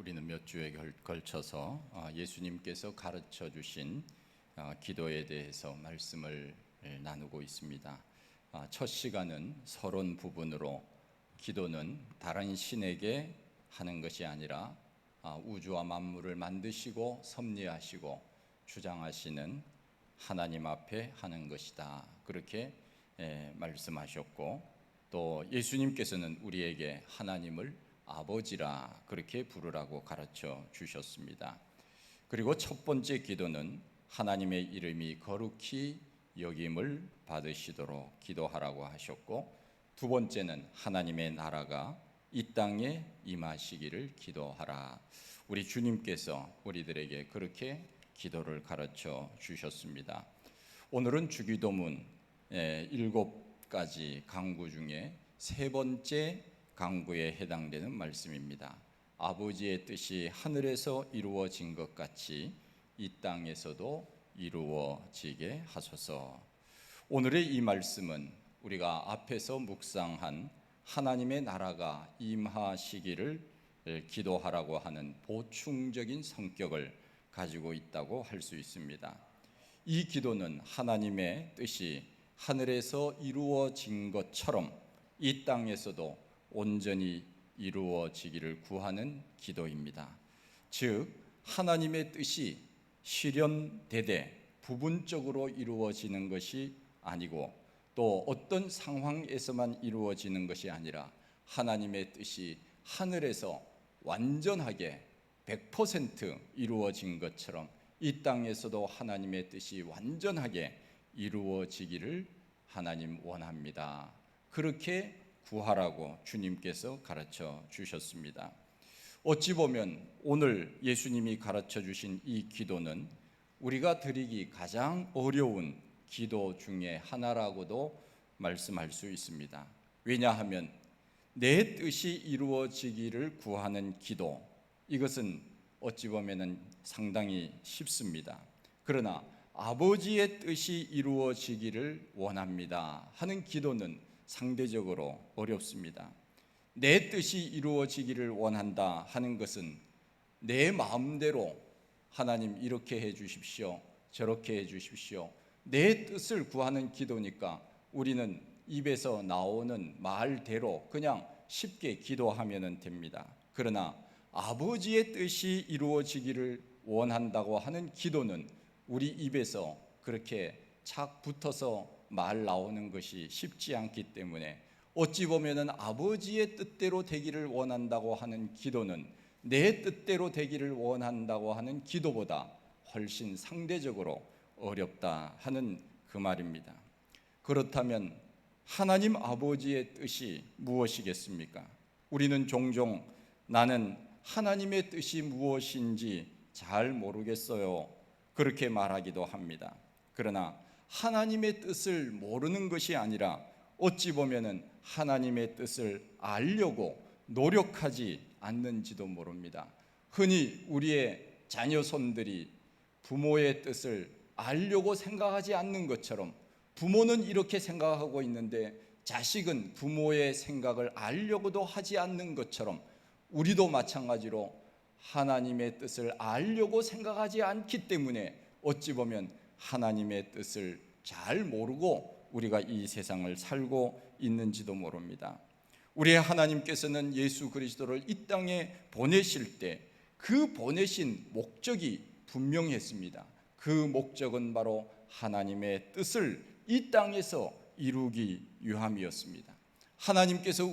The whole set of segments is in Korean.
우리는 몇 주에 걸쳐서 예수님께서 가르쳐 주신 기도에 대해서 말씀을 나누고 있습니다. 첫 시간은 서론 부분으로 기도는 다른 신에게 하는 것이 아니라 우주와 만물을 만드시고 섭리하시고 주장하시는 하나님 앞에 하는 것이다, 그렇게 말씀하셨고, 또 예수님께서는 우리에게 하나님을 아버지라 그렇게 부르라고 가르쳐 주셨습니다. 그리고 첫 번째 기도는 하나님의 이름이 거룩히 여김을 받으시도록 기도하라고 하셨고, 두 번째는 하나님의 나라가 이 땅에 임하시기를 기도하라. 우리 주님께서 우리들에게 그렇게 기도를 가르쳐 주셨습니다. 오늘은 주기도문 7가지 강구 중에 세 번째 강구에 해당되는 말씀입니다. 아버지의 뜻이 하늘에서 이루어진 것 같이 이 땅에서도 이루어지게 하소서. 오늘의 이 말씀은 우리가 앞에서 묵상한 하나님의 나라가 임하시기를 기도하라고 하는 보충적인 성격을 가지고 있다고 할 수 있습니다. 이 기도는 하나님의 뜻이 하늘에서 이루어진 것처럼 이 땅에서도 온전히 이루어지기를 구하는 기도입니다. 즉, 하나님의 뜻이 실현되되 부분적으로 이루어지는 것이 아니고, 또 어떤 상황에서만 이루어지는 것이 아니라 하나님의 뜻이 하늘에서 완전하게 100% 이루어진 것처럼 이 땅에서도 하나님의 뜻이 완전하게 이루어지기를 하나님 원합니다. 그렇게 구하라고 주님께서 가르쳐 주셨습니다. 어찌 보면 오늘 예수님이 가르쳐 주신 이 기도는 우리가 드리기 가장 어려운 기도 중에 하나라고도 말씀할 수 있습니다. 왜냐하면 내 뜻이 이루어지기를 구하는 기도, 이것은 어찌 보면 상당히 쉽습니다. 그러나 아버지의 뜻이 이루어지기를 원합니다 하는 기도는 상대적으로 어렵습니다. 내 뜻이 이루어지기를 원한다 하는 것은 내 마음대로 하나님 이렇게 해 주십시오, 저렇게 해 주십시오, 내 뜻을 구하는 기도니까 우리는 입에서 나오는 말대로 그냥 쉽게 기도하면 됩니다. 그러나 아버지의 뜻이 이루어지기를 원한다고 하는 기도는 우리 입에서 그렇게 착 붙어서 말 나오는 것이 쉽지 않기 때문에, 어찌 보면은 아버지의 뜻대로 되기를 원한다고 하는 기도는 내 뜻대로 되기를 원한다고 하는 기도보다 훨씬 상대적으로 어렵다 하는 그 말입니다. 그렇다면 하나님 아버지의 뜻이 무엇이겠습니까? 우리는 종종 나는 하나님의 뜻이 무엇인지 잘 모르겠어요, 그렇게 말하기도 합니다. 그러나 하나님의 뜻을 모르는 것이 아니라 어찌 보면은 하나님의 뜻을 알려고 노력하지 않는지도 모릅니다. 흔히 우리의 자녀손들이 부모의 뜻을 알려고 생각하지 않는 것처럼, 부모는 이렇게 생각하고 있는데 자식은 부모의 생각을 알려고도 하지 않는 것처럼, 우리도 마찬가지로 하나님의 뜻을 알려고 생각하지 않기 때문에 어찌 보면 하나님의 뜻을 잘 모르고 우리가 이 세상을 살고 있는지도 모릅니다. 우리의 하나님께서는 예수 그리스도를 이 땅에 보내실 때 그 보내신 목적이 분명했습니다. 그 목적은 바로 하나님의 뜻을 이 땅에서 이루기 위함이었습니다. 하나님께서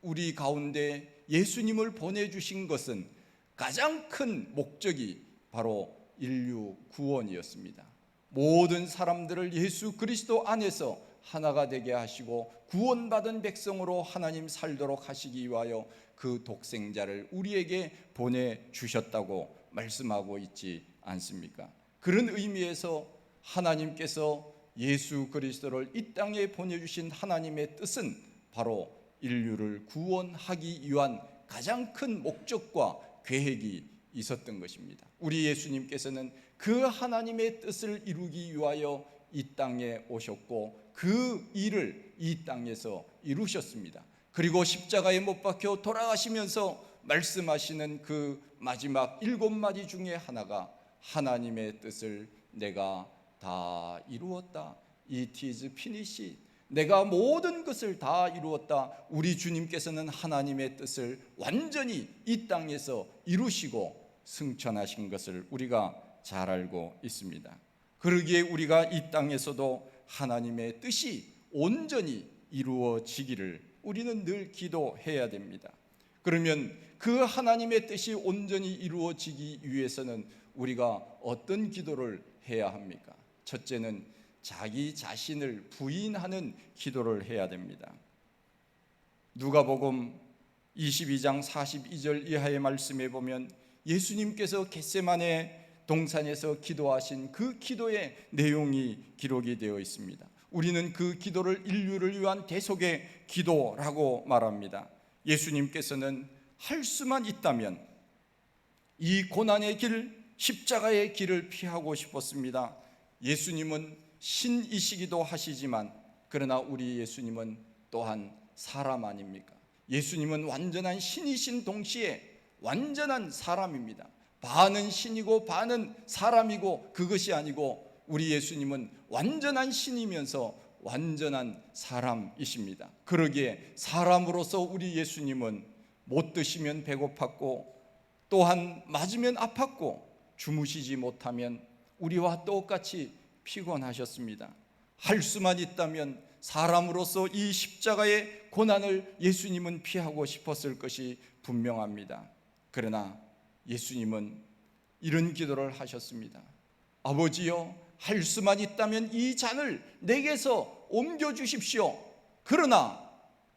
우리 가운데 예수님을 보내주신 것은 가장 큰 목적이 바로 인류 구원이었습니다. 모든 사람들을 예수 그리스도 안에서 하나가 되게 하시고 구원받은 백성으로 하나님 살도록 하시기 위하여 그 독생자를 우리에게 보내주셨다고 말씀하고 있지 않습니까? 그런 의미에서 하나님께서 예수 그리스도를 이 땅에 보내주신 하나님의 뜻은 바로 인류를 구원하기 위한 가장 큰 목적과 계획이 있었던 것입니다. 우리 예수님께서는 그 하나님의 뜻을 이루기 위하여 이 땅에 오셨고 그 일을 이 땅에서 이루셨습니다. 그리고 십자가에 못 박혀 돌아가시면서 말씀하시는 그 마지막 7마디 중에 하나가 하나님의 뜻을 내가 다 이루었다. It is finished. 내가 모든 것을 다 이루었다. 우리 주님께서는 하나님의 뜻을 완전히 이 땅에서 이루시고 승천하신 것을 우리가 잘 알고 있습니다. 그러기에 우리가 이 땅에서도 하나님의 뜻이 온전히 이루어지기를 우리는 늘 기도해야 됩니다. 그러면 그 하나님의 뜻이 온전히 이루어지기 위해서는 우리가 어떤 기도를 해야 합니까? 첫째는 자기 자신을 부인하는 기도를 해야 됩니다. 누가복음 22장 42절 이하의 말씀에 보면 예수님께서 겟세마네 동산에서 기도하신 그 기도의 내용이 기록이 되어 있습니다. 우리는 그 기도를 인류를 위한 대속의 기도라고 말합니다. 예수님께서는 할 수만 있다면 이 고난의 길, 십자가의 길을 피하고 싶었습니다. 예수님은 신이시기도 하시지만 그러나 우리 예수님은 또한 사람 아닙니까? 예수님은 완전한 신이신 동시에 완전한 사람입니다. 반은 신이고 반은 사람이고 그것이 아니고 우리 예수님은 완전한 신이면서 완전한 사람이십니다. 그러기에 사람으로서 우리 예수님은 못 드시면 배고팠고 또한 맞으면 아팠고 주무시지 못하면 우리와 똑같이 피곤하셨습니다. 할 수만 있다면 사람으로서 이 십자가의 고난을 예수님은 피하고 싶었을 것이 분명합니다. 그러나 예수님은 이런 기도를 하셨습니다. 아버지여, 할 수만 있다면 이 잔을 내게서 옮겨주십시오. 그러나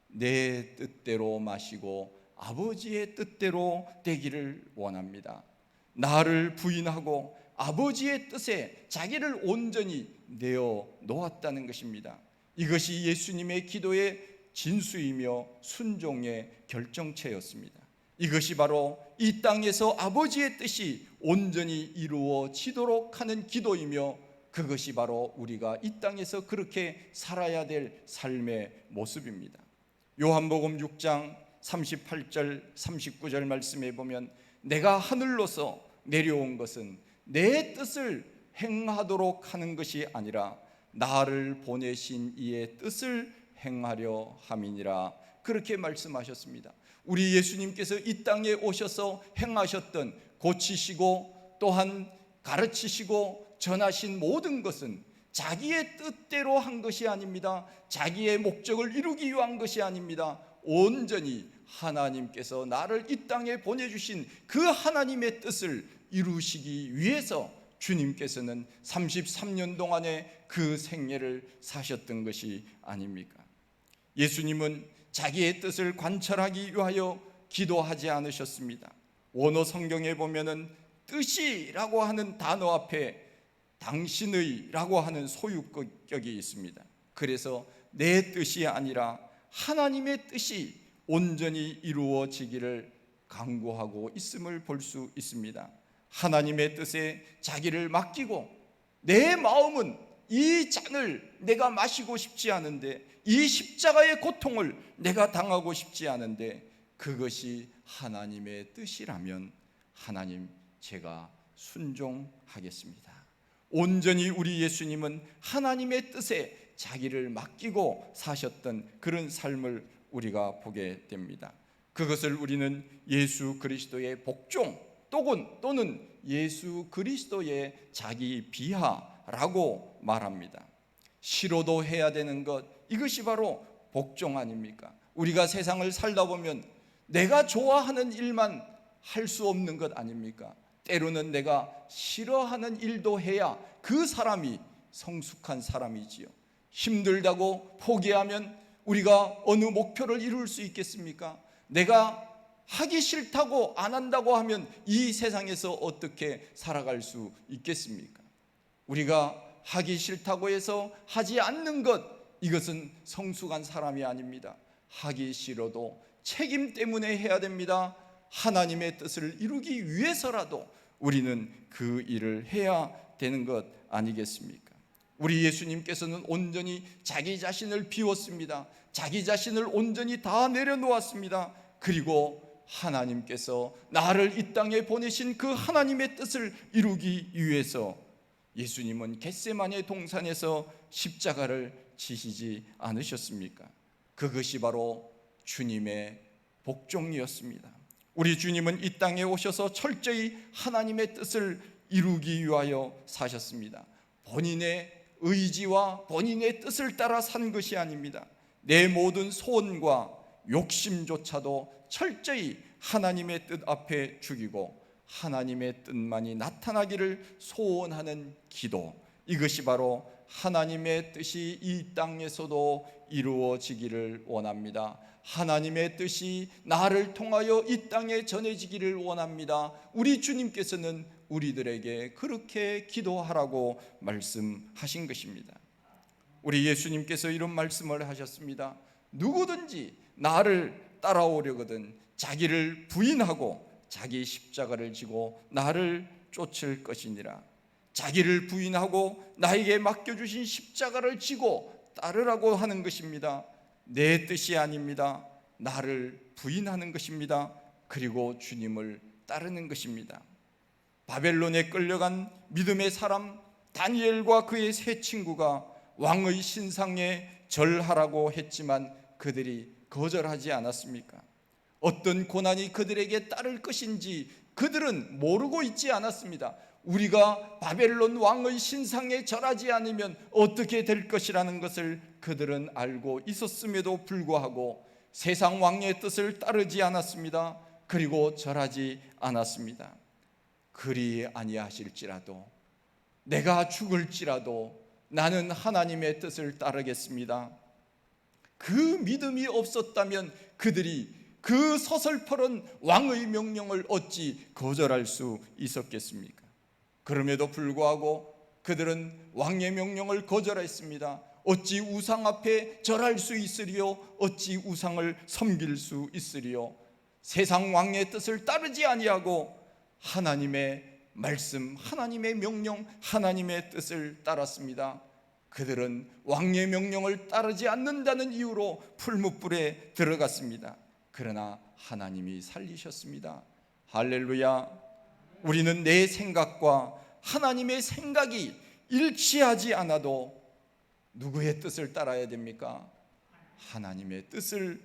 내 뜻대로 마시고 아버지의 뜻대로 되기를 원합니다. 나를 부인하고 아버지의 뜻에 자기를 온전히 내어 놓았다는 것입니다. 이것이 예수님의 기도의 진수이며 순종의 결정체였습니다. 이것이 바로 이 땅에서 아버지의 뜻이 온전히 이루어지도록 하는 기도이며 그것이 바로 우리가 이 땅에서 그렇게 살아야 될 삶의 모습입니다. 요한복음 6장 38절 39절 말씀에 보면 내가 하늘로서 내려온 것은 내 뜻을 행하도록 하는 것이 아니라 나를 보내신 이의 뜻을 행하려 함이니라 그렇게 말씀하셨습니다. 우리 예수님께서 이 땅에 오셔서 행하셨던 고치시고 또한 가르치시고 전하신 모든 것은 자기의 뜻대로 한 것이 아닙니다. 자기의 목적을 이루기 위한 것이 아닙니다. 온전히 하나님께서 나를 이 땅에 보내주신 그 하나님의 뜻을 이루시기 위해서 주님께서는 33년 동안의 그 생애를 사셨던 것이 아닙니까? 예수님은 자기의 뜻을 관철하기 위하여 기도하지 않으셨습니다. 원어 성경에 보면은 뜻이라고 하는 단어 앞에 당신의라고 하는 소유격이 있습니다. 그래서 내 뜻이 아니라 하나님의 뜻이 온전히 이루어지기를 간구하고 있음을 볼 수 있습니다. 하나님의 뜻에 자기를 맡기고 내 마음은 이 잔을 내가 마시고 싶지 않은데 이 십자가의 고통을 내가 당하고 싶지 않은데 그것이 하나님의 뜻이라면 하나님 제가 순종하겠습니다. 온전히 우리 예수님은 하나님의 뜻에 자기를 맡기고 사셨던 그런 삶을 우리가 보게 됩니다. 그것을 우리는 예수 그리스도의 복종 또는 예수 그리스도의 자기 비하라고 말합니다. 싫어도 해야 되는 것, 이것이 바로 복종 아닙니까? 우리가 세상을 살다 보면 내가 좋아하는 일만 할 수 없는 것 아닙니까? 때로는 내가 싫어하는 일도 해야 그 사람이 성숙한 사람이지요. 힘들다고 포기하면 우리가 어느 목표를 이룰 수 있겠습니까? 내가 하기 싫다고 안 한다고 하면 이 세상에서 어떻게 살아갈 수 있겠습니까? 우리가 하기 싫다고 해서 하지 않는 것, 이것은 성숙한 사람이 아닙니다. 하기 싫어도 책임 때문에 해야 됩니다. 하나님의 뜻을 이루기 위해서라도 우리는 그 일을 해야 되는 것 아니겠습니까? 우리 예수님께서는 온전히 자기 자신을 비웠습니다. 자기 자신을 온전히 다 내려놓았습니다. 그리고 하나님께서 나를 이 땅에 보내신 그 하나님의 뜻을 이루기 위해서 예수님은 겟세마네 동산에서 십자가를 지시지 않으셨습니까? 그것이 바로 주님의 복종이었습니다. 우리 주님은 이 땅에 오셔서 철저히 하나님의 뜻을 이루기 위하여 사셨습니다. 본인의 의지와 본인의 뜻을 따라 산 것이 아닙니다. 내 모든 소원과 욕심조차도 철저히 하나님의 뜻 앞에 죽이고 하나님의 뜻만이 나타나기를 소원하는 기도, 이것이 바로 하나님의 뜻이 이 땅에서도 이루어지기를 원합니다. 하나님의 뜻이 나를 통하여 이 땅에 전해지기를 원합니다. 우리 주님께서는 우리들에게 그렇게 기도하라고 말씀하신 것입니다. 우리 예수님께서 이런 말씀을 하셨습니다. 누구든지 나를 따라오려거든 자기를 부인하고 자기 십자가를 지고 나를 쫓을 것이니라. 자기를 부인하고 나에게 맡겨주신 십자가를 지고 따르라고 하는 것입니다. 내 뜻이 아닙니다. 나를 부인하는 것입니다. 그리고 주님을 따르는 것입니다. 바벨론에 끌려간 믿음의 사람 다니엘과 그의 세 친구가 왕의 신상에 절하라고 했지만 그들이 거절하지 않았습니까? 어떤 고난이 그들에게 따를 것인지 그들은 모르고 있지 않았습니다. 우리가 바벨론 왕의 신상에 절하지 않으면 어떻게 될 것이라는 것을 그들은 알고 있었음에도 불구하고 세상 왕의 뜻을 따르지 않았습니다. 그리고 절하지 않았습니다. 그리 아니하실지라도 내가 죽을지라도 나는 하나님의 뜻을 따르겠습니다. 그 믿음이 없었다면 그들이 그 서슬퍼런 왕의 명령을 어찌 거절할 수 있었겠습니까? 그럼에도 불구하고 그들은 왕의 명령을 거절했습니다. 어찌 우상 앞에 절할 수 있으리요? 어찌 우상을 섬길 수 있으리요? 세상 왕의 뜻을 따르지 아니하고 하나님의 말씀, 하나님의 명령, 하나님의 뜻을 따랐습니다. 그들은 왕의 명령을 따르지 않는다는 이유로 풀무불에 들어갔습니다. 그러나 하나님이 살리셨습니다. 할렐루야. 우리는 내 생각과 하나님의 생각이 일치하지 않아도 누구의 뜻을 따라야 됩니까? 하나님의 뜻을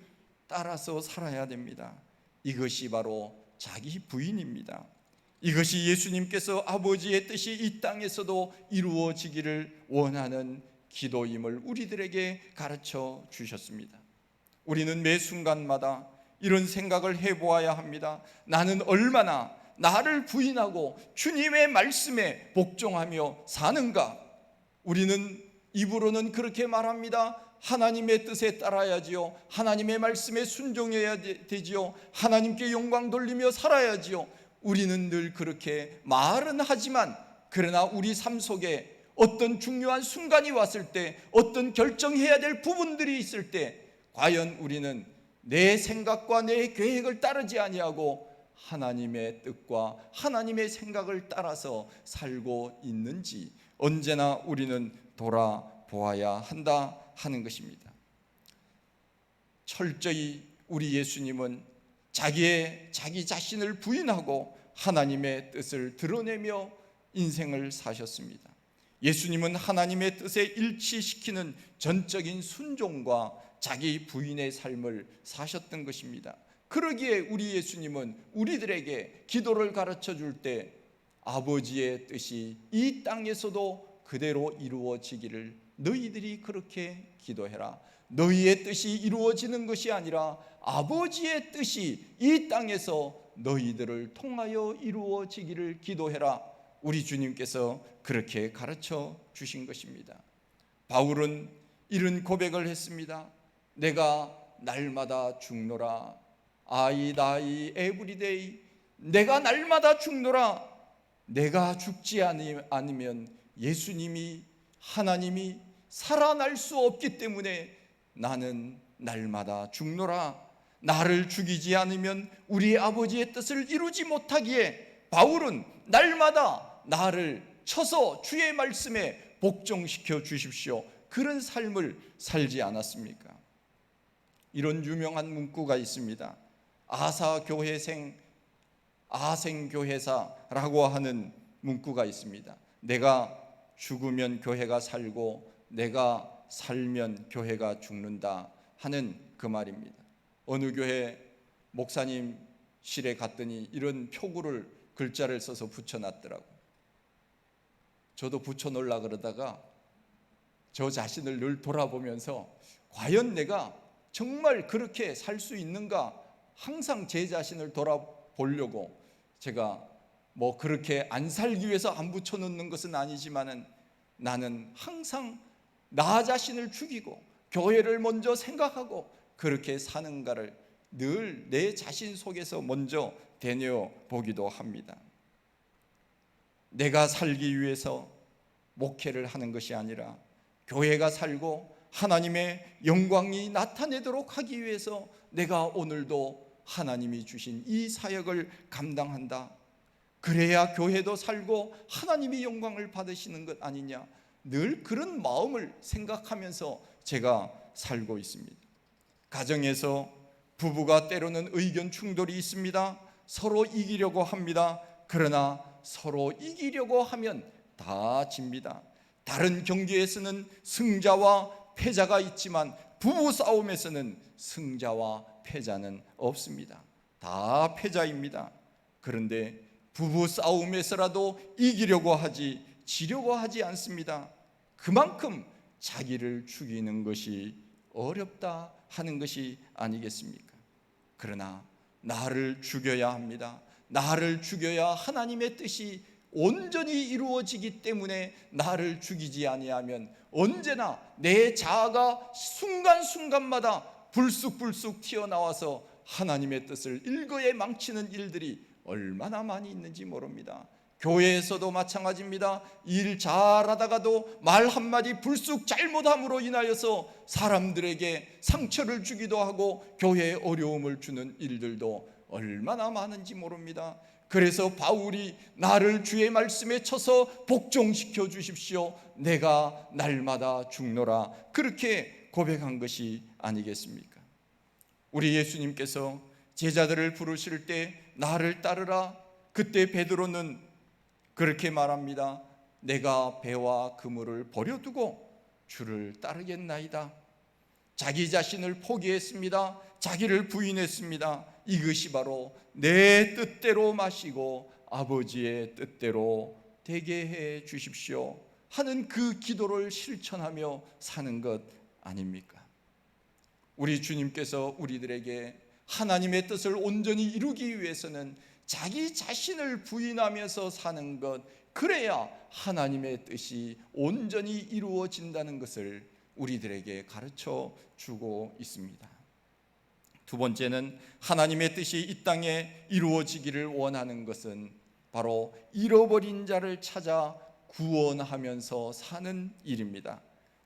따라서 살아야 됩니다. 이것이 바로 자기 부인입니다. 이것이 예수님께서 아버지의 뜻이 이 땅에서도 이루어지기를 원하는 기도임을 우리들에게 가르쳐 주셨습니다. 우리는 매 순간마다 이런 생각을 해보아야 합니다. 나는 얼마나 나를 부인하고 주님의 말씀에 복종하며 사는가? 우리는 입으로는 그렇게 말합니다. 하나님의 뜻에 따라야지요. 하나님의 말씀에 순종해야 되지요. 하나님께 영광 돌리며 살아야지요. 우리는 늘 그렇게 말은 하지만 그러나 우리 삶 속에 어떤 중요한 순간이 왔을 때, 어떤 결정해야 될 부분들이 있을 때 과연 우리는 내 생각과 내 계획을 따르지 아니하고 하나님의 뜻과 하나님의 생각을 따라서 살고 있는지 언제나 우리는 돌아보아야 한다 하는 것입니다. 철저히 우리 예수님은 자기 자신을 부인하고 하나님의 뜻을 드러내며 인생을 사셨습니다. 예수님은 하나님의 뜻에 일치시키는 전적인 순종과 자기 부인의 삶을 사셨던 것입니다. 그러기에 우리 예수님은 우리들에게 기도를 가르쳐 줄 때 아버지의 뜻이 이 땅에서도 그대로 이루어지기를 너희들이 그렇게 기도해라. 너희의 뜻이 이루어지는 것이 아니라 아버지의 뜻이 이 땅에서 너희들을 통하여 이루어지기를 기도해라. 우리 주님께서 그렇게 가르쳐 주신 것입니다. 바울은 이런 고백을 했습니다. 내가 날마다 죽노라. I die every day. 내가 날마다 죽노라. 내가 죽지 않으면 예수님이 하나님이 살아날 수 없기 때문에 나는 날마다 죽노라. 나를 죽이지 않으면 우리 아버지의 뜻을 이루지 못하기에 바울은 날마다 나를 쳐서 주의 말씀에 복종시켜 주십시오. 그런 삶을 살지 않았습니까? 이런 유명한 문구가 있습니다. 아사교회생 아생교회사라고 하는 문구가 있습니다. 내가 죽으면 교회가 살고 내가 살면 교회가 죽는다 하는 그 말입니다. 어느 교회 목사님실에 갔더니 이런 표구를 글자를 써서 붙여놨더라고요. 저도 붙여놓으려 그러다가 저 자신을 늘 돌아보면서 과연 내가 정말 그렇게 살 수 있는가 항상 제 자신을 돌아보려고 제가 뭐 그렇게 안 살기 위해서 안 붙여놓는 것은 아니지만은 나는 항상 나 자신을 죽이고 교회를 먼저 생각하고 그렇게 사는가를 늘 내 자신 속에서 먼저 되뇌어 보기도 합니다. 내가 살기 위해서 목회를 하는 것이 아니라 교회가 살고 하나님의 영광이 나타내도록 하기 위해서 내가 오늘도 하나님이 주신 이 사역을 감당한다. 그래야 교회도 살고 하나님이 영광을 받으시는 것 아니냐. 늘 그런 마음을 생각하면서 제가 살고 있습니다. 가정에서 부부가 때로는 의견 충돌이 있습니다. 서로 이기려고 합니다. 그러나 서로 이기려고 하면 다 집니다. 다른 경기에서는 승자와 패자가 있지만 부부 싸움에서는 승자와 패자는 없습니다. 다 패자입니다. 그런데 부부 싸움에서라도 이기려고 하지 지려고 하지 않습니다. 그만큼 자기를 죽이는 것이 어렵다 하는 것이 아니겠습니까? 그러나 나를 죽여야 합니다. 나를 죽여야 하나님의 뜻이 온전히 이루어지기 때문에 나를 죽이지 아니하면 언제나 내 자아가 순간순간마다 불쑥불쑥 튀어나와서 하나님의 뜻을 일거에 망치는 일들이 얼마나 많이 있는지 모릅니다. 교회에서도 마찬가지입니다. 일 잘하다가도 말 한마디 불쑥 잘못함으로 인하여서 사람들에게 상처를 주기도 하고 교회에 어려움을 주는 일들도 얼마나 많은지 모릅니다. 그래서 바울이 나를 주의 말씀에 쳐서 복종시켜 주십시오. 내가 날마다 죽노라. 그렇게 고백한 것이 아니겠습니까? 우리 예수님께서 제자들을 부르실 때 나를 따르라. 그때 베드로는 그렇게 말합니다. 내가 배와 그물을 버려두고 주를 따르겠나이다. 자기 자신을 포기했습니다. 자기를 부인했습니다. 이것이 바로 내 뜻대로 마시고 아버지의 뜻대로 되게 해 주십시오 하는 그 기도를 실천하며 사는 것 아닙니까? 우리 주님께서 우리들에게 하나님의 뜻을 온전히 이루기 위해서는 자기 자신을 부인하면서 사는 것, 그래야 하나님의 뜻이 온전히 이루어진다는 것을 우리들에게 가르쳐 주고 있습니다. 두 번째는 하나님의 뜻이 이 땅에 이루어지기를 원하는 것은 바로 잃어버린 자를 찾아 구원하면서 사는 일입니다.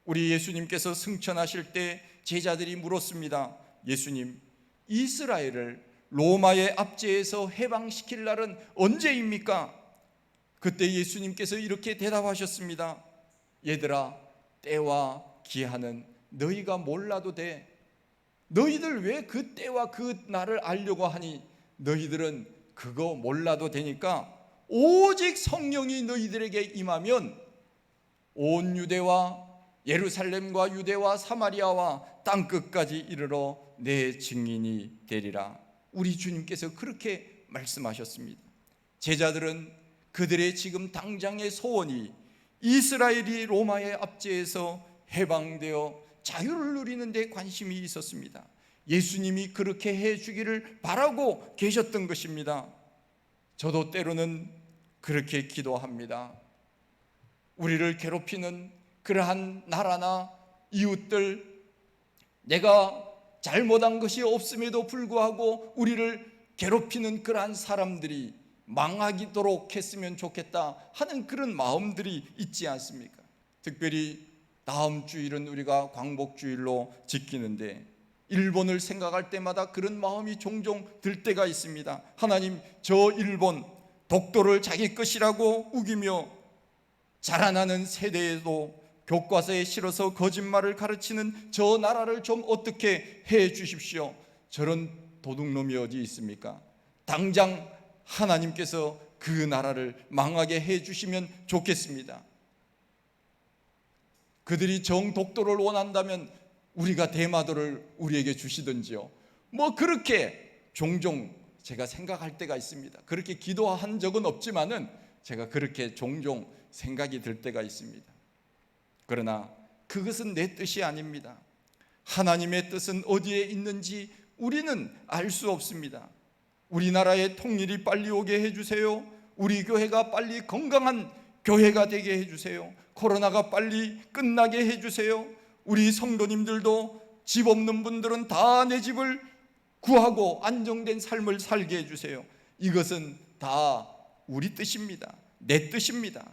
우리 예수님께서 승천하실 때 제자들이 물었습니다. 예수님, 이스라엘을 로마의 압제에서 해방시킬 날은 언제입니까? 그때 예수님께서 이렇게 대답하셨습니다. 얘들아, 때와 기한은 너희가 몰라도 돼. 너희들 왜 그 때와 그 날을 알려고 하니? 너희들은 그거 몰라도 되니까 오직 성령이 너희들에게 임하면 온 유대와 예루살렘과 유대와 사마리아와 땅끝까지 이르러 내 증인이 되리라. 우리 주님께서 그렇게 말씀하셨습니다. 제자들은 그들의 지금 당장의 소원이 이스라엘이 로마의 압제에서 해방되어 자유를 누리는 데 관심이 있었습니다. 예수님이 그렇게 해주기를 바라고 계셨던 것입니다. 저도 때로는 그렇게 기도합니다. 우리를 괴롭히는 그러한 나라나 이웃들, 내가 잘못한 것이 없음에도 불구하고 우리를 괴롭히는 그러한 사람들이 망하도록 했으면 좋겠다 하는 그런 마음들이 있지 않습니까? 특별히 다음 주일은 우리가 광복주일로 지키는데 일본을 생각할 때마다 그런 마음이 종종 들 때가 있습니다. 하나님, 저 일본 독도를 자기 것이라고 우기며 자라나는 세대에도 교과서에 실어서 거짓말을 가르치는 저 나라를 좀 어떻게 해 주십시오. 저런 도둑놈이 어디 있습니까? 당장 하나님께서 그 나라를 망하게 해주시면 좋겠습니다. 그들이 정독도를 원한다면 우리가 대마도를 우리에게 주시든지요. 뭐 그렇게 종종 제가 생각할 때가 있습니다. 그렇게 기도한 적은 없지만은 제가 그렇게 종종 생각이 들 때가 있습니다. 그러나 그것은 내 뜻이 아닙니다. 하나님의 뜻은 어디에 있는지 우리는 알 수 없습니다. 우리나라의 통일이 빨리 오게 해주세요. 우리 교회가 빨리 건강한 교회가 되게 해주세요. 코로나가 빨리 끝나게 해주세요. 우리 성도님들도 집 없는 분들은 다 내 집을 구하고 안정된 삶을 살게 해주세요. 이것은 다 우리 뜻입니다. 내 뜻입니다.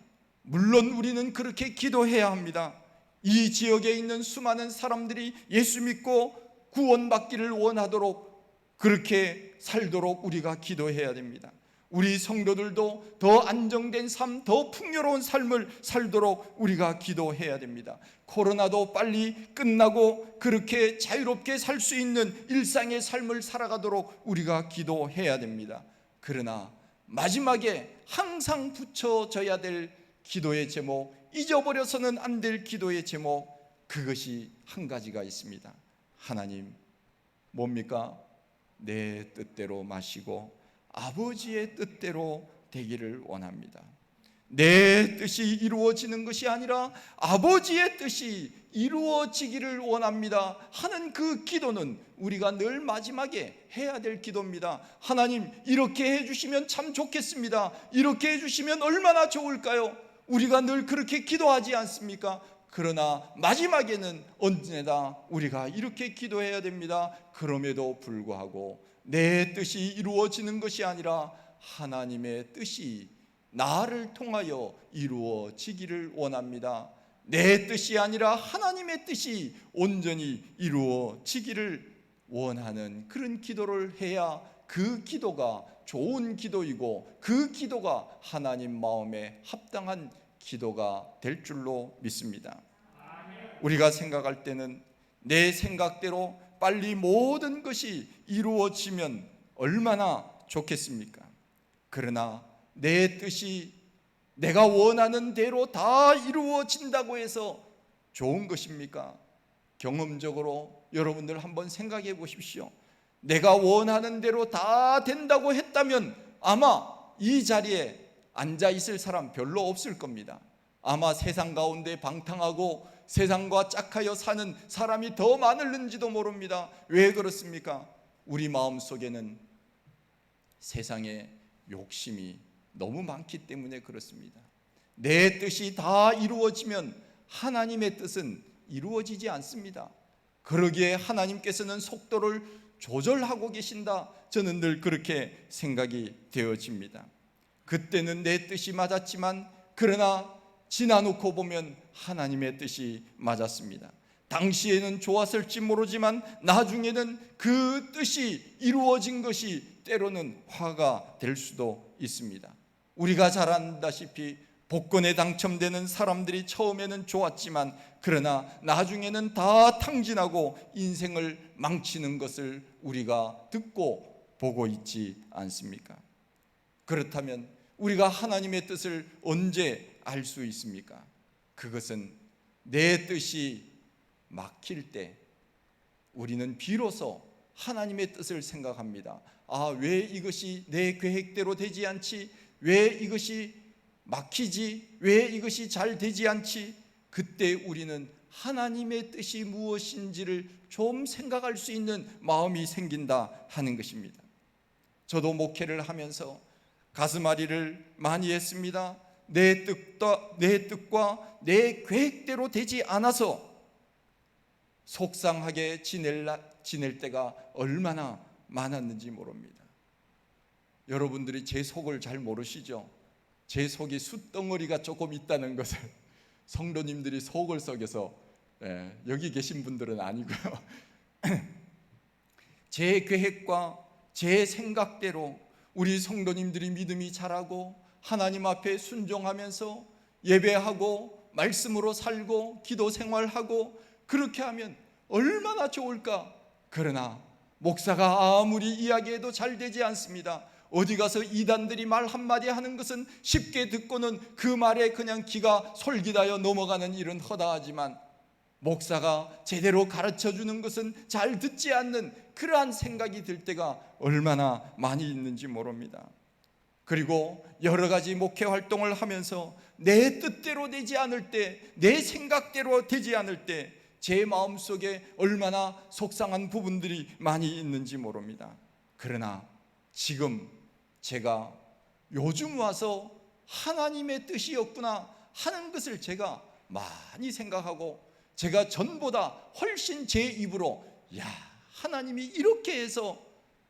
물론 우리는 그렇게 기도해야 합니다. 이 지역에 있는 수많은 사람들이 예수 믿고 구원받기를 원하도록 그렇게 살도록 우리가 기도해야 됩니다. 우리 성도들도 더 안정된 삶, 더 풍요로운 삶을 살도록 우리가 기도해야 됩니다. 코로나도 빨리 끝나고 그렇게 자유롭게 살 수 있는 일상의 삶을 살아가도록 우리가 기도해야 됩니다. 그러나 마지막에 항상 붙여져야 될 기도의 제목, 잊어버려서는 안 될 기도의 제목, 그것이 한 가지가 있습니다. 하나님, 뭡니까? 내 뜻대로 마시고 아버지의 뜻대로 되기를 원합니다. 내 뜻이 이루어지는 것이 아니라 아버지의 뜻이 이루어지기를 원합니다 하는 그 기도는 우리가 늘 마지막에 해야 될 기도입니다. 하나님, 이렇게 해주시면 참 좋겠습니다. 이렇게 해주시면 얼마나 좋을까요? 우리가 늘 그렇게 기도하지 않습니까? 그러나 마지막에는 언제나 우리가 이렇게 기도해야 됩니다. 그럼에도 불구하고 내 뜻이 이루어지는 것이 아니라 하나님의 뜻이 나를 통하여 이루어지기를 원합니다. 내 뜻이 아니라 하나님의 뜻이 온전히 이루어지기를 원하는 그런 기도를 해야 그 기도가 좋은 기도이고 그 기도가 하나님 마음에 합당한 기도가 될 줄로 믿습니다. 우리가 생각할 때는 내 생각대로 빨리 모든 것이 이루어지면 얼마나 좋겠습니까? 그러나 내 뜻이 내가 원하는 대로 다 이루어진다고 해서 좋은 것입니까? 경험적으로 여러분들 한번 생각해 보십시오. 내가 원하는 대로 다 된다고 했다면 아마 이 자리에 앉아 있을 사람 별로 없을 겁니다. 아마 세상 가운데 방탕하고 세상과 짝하여 사는 사람이 더 많을는지도 모릅니다. 왜 그렇습니까? 우리 마음속에는 세상의 욕심이 너무 많기 때문에 그렇습니다. 내 뜻이 다 이루어지면 하나님의 뜻은 이루어지지 않습니다. 그러기에 하나님께서는 속도를 조절하고 계신다, 저는 늘 그렇게 생각이 되어집니다. 그때는 내 뜻이 맞았지만 그러나 지나놓고 보면 하나님의 뜻이 맞았습니다. 당시에는 좋았을지 모르지만 나중에는 그 뜻이 이루어진 것이 때로는 화가 될 수도 있습니다. 우리가 잘 안다시피 복권에 당첨되는 사람들이 처음에는 좋았지만 그러나 나중에는 다 탕진하고 인생을 망치는 것을 우리가 듣고 보고 있지 않습니까? 그렇다면 우리가 하나님의 뜻을 언제 알 수 있습니까? 그것은 내 뜻이 막힐 때 우리는 비로소 하나님의 뜻을 생각합니다. 아, 왜 이것이 내 계획대로 되지 않지? 왜 이것이 막히지? 왜 이것이 잘 되지 않지? 그때 우리는 하나님의 뜻이 무엇인지를 좀 생각할 수 있는 마음이 생긴다 하는 것입니다. 저도 목회를 하면서 가슴앓이를 많이 했습니다. 내 뜻과 내 계획대로 되지 않아서 속상하게 지낼 때가 얼마나 많았는지 모릅니다. 여러분들이 제 속을 잘 모르시죠? 제 속이 숯덩어리가 조금 있다는 것을 성도님들이 속을 썩여서 여기 계신 분들은 아니고요. 제 계획과 제 생각대로 우리 성도님들이 믿음이 자라고 하나님 앞에 순종하면서 예배하고 말씀으로 살고 기도 생활하고 그렇게 하면 얼마나 좋을까? 그러나 목사가 아무리 이야기해도 잘 되지 않습니다. 어디 가서 이단들이 말 한마디 하는 것은 쉽게 듣고는 그 말에 그냥 귀가 솔깃하여 넘어가는 일은 허다하지만, 목사가 제대로 가르쳐주는 것은 잘 듣지 않는 그러한 생각이 들 때가 얼마나 많이 있는지 모릅니다. 그리고 여러 가지 목회 활동을 하면서 내 뜻대로 되지 않을 때, 내 생각대로 되지 않을 때 제 마음속에 얼마나 속상한 부분들이 많이 있는지 모릅니다. 그러나 지금 제가 요즘 와서 하나님의 뜻이었구나 하는 것을 제가 많이 생각하고, 제가 전보다 훨씬 제 입으로 야, 하나님이 이렇게 해서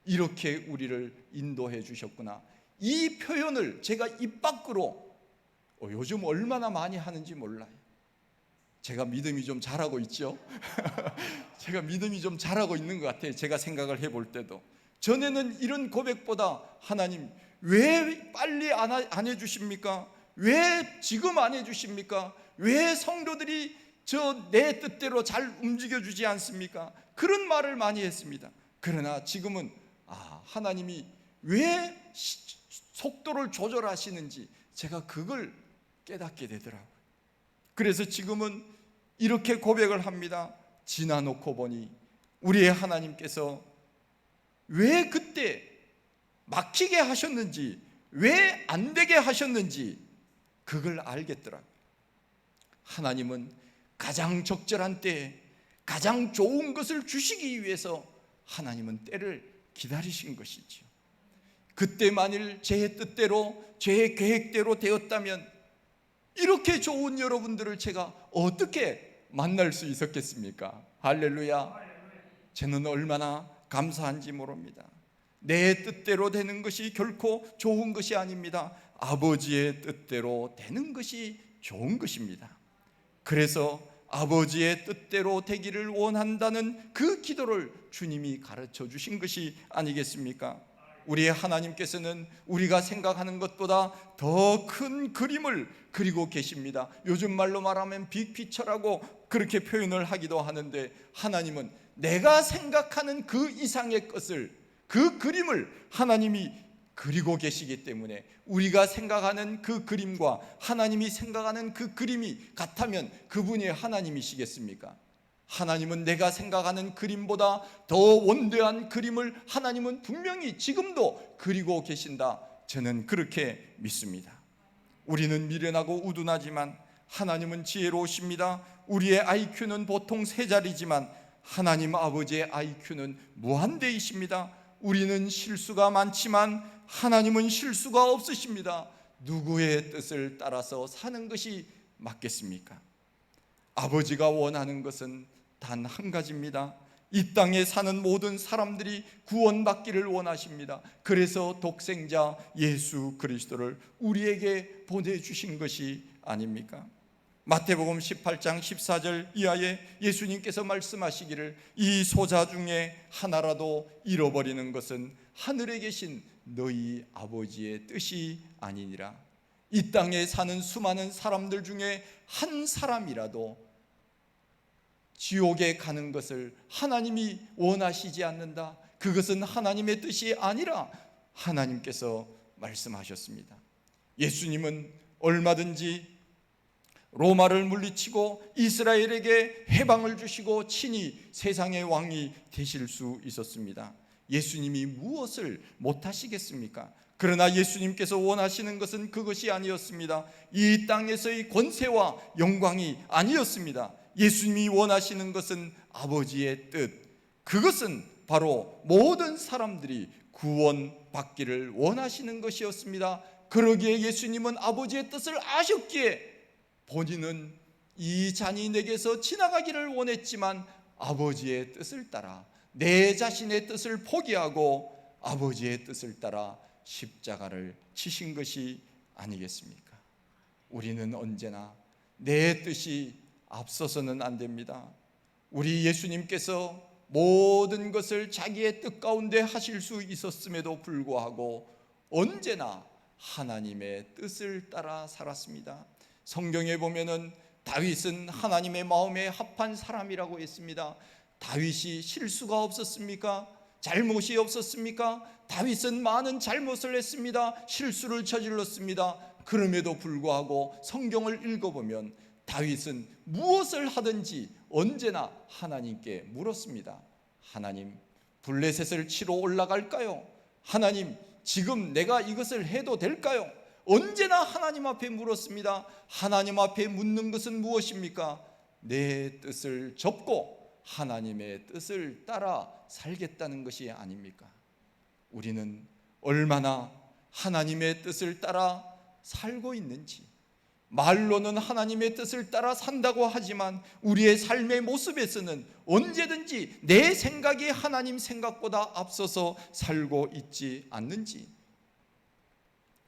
이렇게 우리를 인도해 주셨구나, 이 표현을 제가 입 밖으로 요즘 얼마나 많이 하는지 몰라요. 제가 믿음이 좀 자라고 있죠. 제가 믿음이 좀 자라고 있는 것 같아요. 제가 생각을 해볼 때도 전에는 이런 고백보다 하나님 왜 빨리 안 해주십니까? 왜 지금 안 해주십니까? 왜 성도들이 내 뜻대로 잘 움직여주지 않습니까? 그런 말을 많이 했습니다. 그러나 지금은 하나님이 왜 속도를 조절하시는지 제가 그걸 깨닫게 되더라고요. 그래서 지금은 이렇게 고백을 합니다. 지나놓고 보니 우리의 하나님께서 왜 그때 막히게 하셨는지, 왜 안 되게 하셨는지 그걸 알겠더라고요. 하나님은 가장 적절한 때에 가장 좋은 것을 주시기 위해서 하나님은 때를 기다리신 것이지요. 그때 만일 제 뜻대로, 제 계획대로 되었다면 이렇게 좋은 여러분들을 제가 어떻게 만날 수 있었겠습니까? 할렐루야. 저는 얼마나 감사한지 모릅니다. 내 뜻대로 되는 것이 결코 좋은 것이 아닙니다. 아버지의 뜻대로 되는 것이 좋은 것입니다. 그래서 아버지의 뜻대로 되기를 원한다는 그 기도를 주님이 가르쳐 주신 것이 아니겠습니까? 우리의 하나님께서는 우리가 생각하는 것보다 더 큰 그림을 그리고 계십니다. 요즘 말로 말하면 빅피처라고 그렇게 표현을 하기도 하는데, 하나님은 내가 생각하는 그 이상의 것을, 그 그림을 하나님이 그리고 계시기 때문에 우리가 생각하는 그 그림과 하나님이 생각하는 그 그림이 같다면 그분이 하나님이시겠습니까? 하나님은 내가 생각하는 그림보다 더 원대한 그림을 하나님은 분명히 지금도 그리고 계신다, 저는 그렇게 믿습니다. 우리는 미련하고 우둔하지만 하나님은 지혜로우십니다. 우리의 IQ는 보통 3자리지만 하나님 아버지의 IQ는 무한대이십니다. 우리는 실수가 많지만 하나님은 실수가 없으십니다. 누구의 뜻을 따라서 사는 것이 맞겠습니까? 아버지가 원하는 것은 단 한 가지입니다. 이 땅에 사는 모든 사람들이 구원받기를 원하십니다. 그래서 독생자 예수 그리스도를 우리에게 보내주신 것이 아닙니까? 마태복음 18장 14절 이하에 예수님께서 말씀하시기를 이 소자 중에 하나라도 잃어버리는 것은 하늘에 계신 너희 아버지의 뜻이 아니니라. 이 땅에 사는 수많은 사람들 중에 한 사람이라도 지옥에 가는 것을 하나님이 원하시지 않는다, 그것은 하나님의 뜻이 아니라 하나님께서 말씀하셨습니다. 예수님은 얼마든지 로마를 물리치고 이스라엘에게 해방을 주시고 친히 세상의 왕이 되실 수 있었습니다. 예수님이 무엇을 못하시겠습니까? 그러나 예수님께서 원하시는 것은 그것이 아니었습니다. 이 땅에서의 권세와 영광이 아니었습니다. 예수님이 원하시는 것은 아버지의 뜻, 그것은 바로 모든 사람들이 구원받기를 원하시는 것이었습니다. 그러기에 예수님은 아버지의 뜻을 아셨기에 본인은 이 잔이 내게서 지나가기를 원했지만 아버지의 뜻을 따라 내 자신의 뜻을 포기하고 아버지의 뜻을 따라 십자가를 치신 것이 아니겠습니까? 우리는 언제나 내 뜻이 앞서서는 안 됩니다. 우리 예수님께서 모든 것을 자기의 뜻 가운데 하실 수 있었음에도 불구하고 언제나 하나님의 뜻을 따라 살았습니다. 성경에 보면은 다윗은 하나님의 마음에 합한 사람이라고 했습니다. 다윗이 실수가 없었습니까? 잘못이 없었습니까? 다윗은 많은 잘못을 했습니다. 실수를 저질렀습니다. 그럼에도 불구하고 성경을 읽어보면 다윗은 무엇을 하든지 언제나 하나님께 물었습니다. 하나님, 블레셋을 치러 올라갈까요? 하나님, 지금 내가 이것을 해도 될까요? 언제나 하나님 앞에 물었습니다. 하나님 앞에 묻는 것은 무엇입니까? 내 뜻을 접고 하나님의 뜻을 따라 살겠다는 것이 아닙니까? 우리는 얼마나 하나님의 뜻을 따라 살고 있는지, 말로는 하나님의 뜻을 따라 산다고 하지만 우리의 삶의 모습에서는 언제든지 내 생각이 하나님 생각보다 앞서서 살고 있지 않는지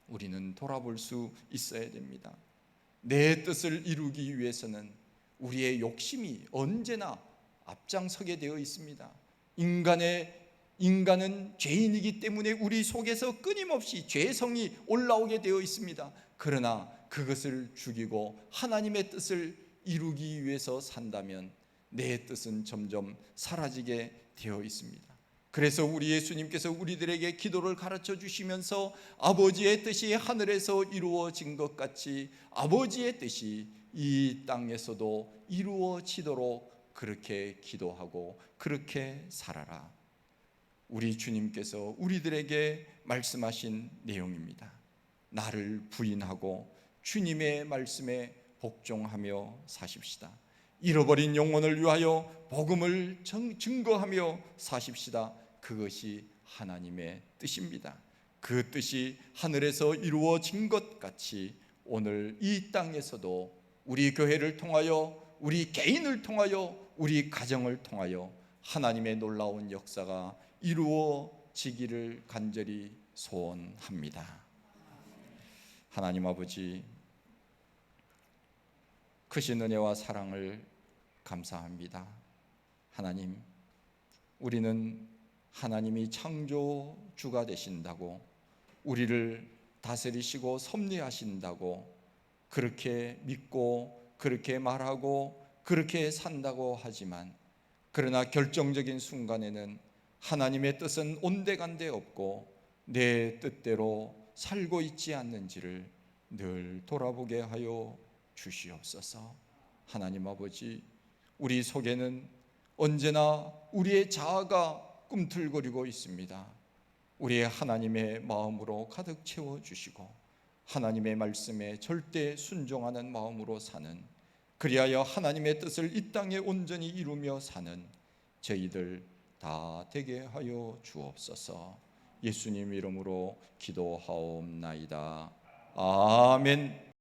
우리는 돌아볼 수 있어야 됩니다. 내 뜻을 이루기 위해서는 우리의 욕심이 언제나 앞장서게 되어 있습니다. 인간은 죄인이기 때문에 우리 속에서 끊임없이 죄성이 올라오게 되어 있습니다. 그러나 그것을 죽이고 하나님의 뜻을 이루기 위해서 산다면 내 뜻은 점점 사라지게 되어 있습니다. 그래서 우리 예수님께서 우리들에게 기도를 가르쳐 주시면서 아버지의 뜻이 하늘에서 이루어진 것 같이 아버지의 뜻이 이 땅에서도 이루어지도록 그렇게 기도하고 그렇게 살아라. 우리 주님께서 우리들에게 말씀하신 내용입니다. 나를 부인하고 주님의 말씀에 복종하며 사십시다. 잃어버린 영혼을 위하여 복음을 증거하며 사십시다. 그것이 하나님의 뜻입니다. 그 뜻이 하늘에서 이루어진 것 같이 오늘 이 땅에서도 우리 교회를 통하여, 우리 개인을 통하여, 우리 가정을 통하여 하나님의 놀라운 역사가 이루어지기를 간절히 소원합니다. 하나님 아버지, 크신 은혜와 사랑을 감사합니다. 하나님, 우리는 하나님이 창조주가 되신다고, 우리를 다스리시고 섭리하신다고 그렇게 믿고 그렇게 말하고 그렇게 산다고 하지만, 그러나 결정적인 순간에는 하나님의 뜻은 온데간데 없고 내 뜻대로 살고 있지 않는지를 늘 돌아보게 하여 주시옵소서. 하나님 아버지, 우리 속에는 언제나 우리의 자아가 꿈틀거리고 있습니다. 우리의 하나님의 마음으로 가득 채워주시고 하나님의 말씀에 절대 순종하는 마음으로 사는, 그리하여 하나님의 뜻을 이 땅에 온전히 이루며 사는 저희들 다 되게 하여 주옵소서. 예수님 이름으로 기도하옵나이다. 아멘.